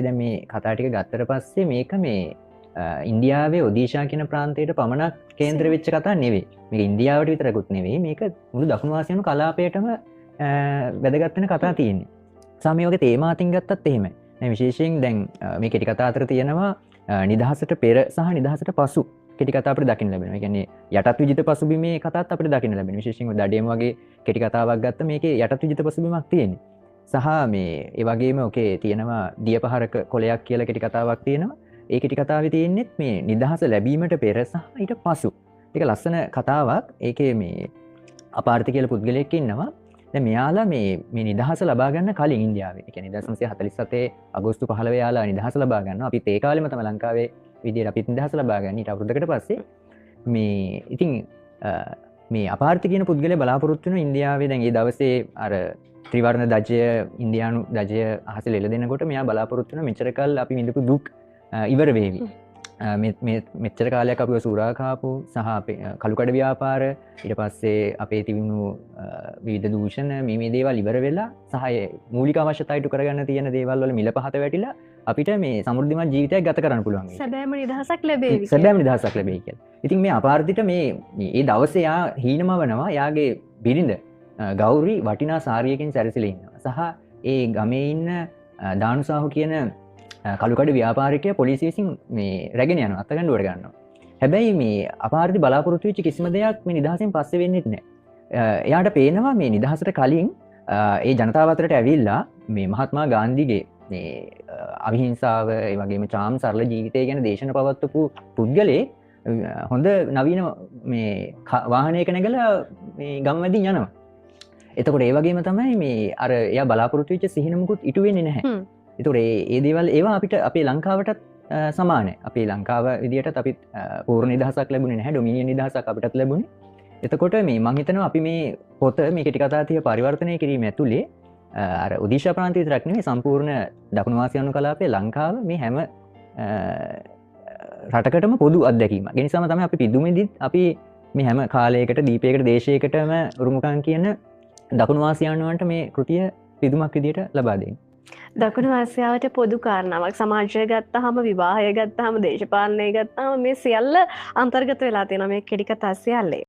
දැන් මේ කතා ටික ගත්තට පස්සේ මේක මේ ඉන්දියාවේ ඔදීෂා කියන ප්‍රාන්තයට පමණක් කේන්ද්‍ර වෙච්ච කතා නෙවෙයි. මේක ඉන්දියාවට විතරකුත් නෙවෙයි. මේක මුළු දකුණු ආසියානු කලාපයටම වැදගත් වෙන කතා තියෙන්නේ. සමයෝගේ තේමා අතින් ගත්තත් එහෙමයි. දැන් විශේෂයෙන් දැන් මේ කෙටි කතා අතර තියෙනවා නිදහසට පෙර සහ නිදහසට පසු කෙටි කතා අපිට දකින්න ලැබෙනවා. ඒ කියන්නේ යටත් විජිත පසුබිමේ කතාත් අපිට දකින්න ලැබෙනවා. විශේෂයෙන්ම දඩේම වගේ කෙටි කතාවක් ගත්ත මේකේ යටත් විජිත පසුබිමක් තියෙන්නේ. සහ මේ ඒ වගේම ඔකේ තියෙනවා දියපහරක කොලයක් කියලා කෙටි කතාවක් තියෙනවා. ඒ කෙටි කතාවේ තියෙන්නේ මේ නිදහස ලැබීමට පෙර සහ ඊට පසු. ඒක ලස්සන කතාවක්. ඒකේ මේ අපාර්ථ කියලා පුද්ගලයෙක් ඉන්නවා. දැන් මෙයාලා මේ නිදහස ලබා ගන්න කලින් ඉන්දියාවේ. ඒ කියන්නේ 1947 අගෝස්තු 15 යාලා නිදහස ලබා ගන්නවා. අපිත් ඒ කාලෙම තමයි ලංකාවේ විදියට අපිත් නිදහස ලබා ගන්න. ඊට අවුරුද්දකට පස්සේ මේ ඉතින් මේ අපාර්ථ කියන පුද්ගලයා බලාපොරොත්තු වෙන ඉන්දියාවේ දැන් ඒ දවසේ අර ත්‍රිවර්ණ දජය ඉන්දියානු දජය අහසේ එළ දෙනකොට මෙයා බලාපොරොත්තු වෙන මෙච්චර කල් අපි විඳපු දුක් ඉවර වේවි. මෙච්චර කාලයක් අපිව සූරා කාපු සහ අපේ කළුකඩ ව්‍යාපාර ඊට පස්සේ අපේ තිබුණු විවිධ දූෂණ මේ දේවල් ඉවර වෙලා සහ මූලික අවශ්‍යතා ඉටු කරගන්න තියෙන දේවල් වල මිල පහත වැටිලා අපිට මේ සමෘද්ධිමත් ජීවිතයක් ගත කරන්න පුළුවන්. සැබෑම නිදහසක් ලැබේවි. සැබෑම නිදහසක් ලැබෙයි කියලා. ඉතින් මේ අපාර්ථිට මේ දවසේ යා හීනමවනවා යාගේ බිරිඳ ගෞරි වටිනා සාරියකින් සැරසිලා ඉන්නවා. සහ ඒ ගමේ ඉන්න දානුසාහු කියන කළුකඩ ව්‍යාපාරිකයා පොලිසිය විසින් මේ රැගෙන යනවා අත්අඩංගුවට ගන්නවා. හැබැයි මේ අපාර්ථි බලාපොරොත්තු වෙච්ච කිසිම දෙයක් මේ නිදහසෙන් පස්සේ වෙන්නේ නැහැ. එයාට පේනවා මේ නිදහසට කලින් ඒ ජනතාව අතරට ඇවිල්ලා මේ මහත්මා ගාන්ධිගේ මේ අවිහිංසාව ඒ වගේම චාම් සරල ජීවිතය ගැන දේශන පවත්වපු පුද්ගලයෙක් හොඳ නවීන මේ වාහනයක නැගලා මේ ගම්වැදින් යනවා. එතකොට ඒ වගේම තමයි මේ අර එයා බලාපොරොත්තු වෙච්ච සිහින මුකුත් ඉටු වෙන්නේ නැහැ. එතකොට ඒ දේවල් ඒවා අපිට අපේ ලංකාවටත් සමානයි. අපේ ලංකාව විදියටත් අපිත් පූර්ණ නිදහසක් ලැබුණේ නැහැ. ඩොමිනියන් නිදහසක් අපිටත් ලැබුණේ. එතකොට මේ මම හිතනවා අපි මේ පොත මේ කෙටි කතා ටික පරිවර්තනය කිරීම ඇතුලේ අර ඔඩිෂා ප්‍රාන්තය විතරක් නෙවෙයි සම්පූර්ණ දකුණු ආසියානු කලාපයේ ලංකාව මේ හැම රටකටම පොදු අත්දැකීමක්. ඒ නිසාම තමයි අපි පිදුමේදීත් අපි මේ හැම කාලයකට දීපයකට දේශයකටම උරුමකම් කියන දකුණු ආසියානුවන්ට මේ කෘතිය පිදුමක් විදියට ලබා දෙන්නේ. දකුණු ආසියාවට පොදු කාරණාවක් සමාජය ගත්තාම විවාහය ගත්තාම දේශපාලනය ගත්තාම මේ සියල්ල අන්තර්ගත වෙලා තියෙනවා මේ කෙටි කතා සියල්ලේ.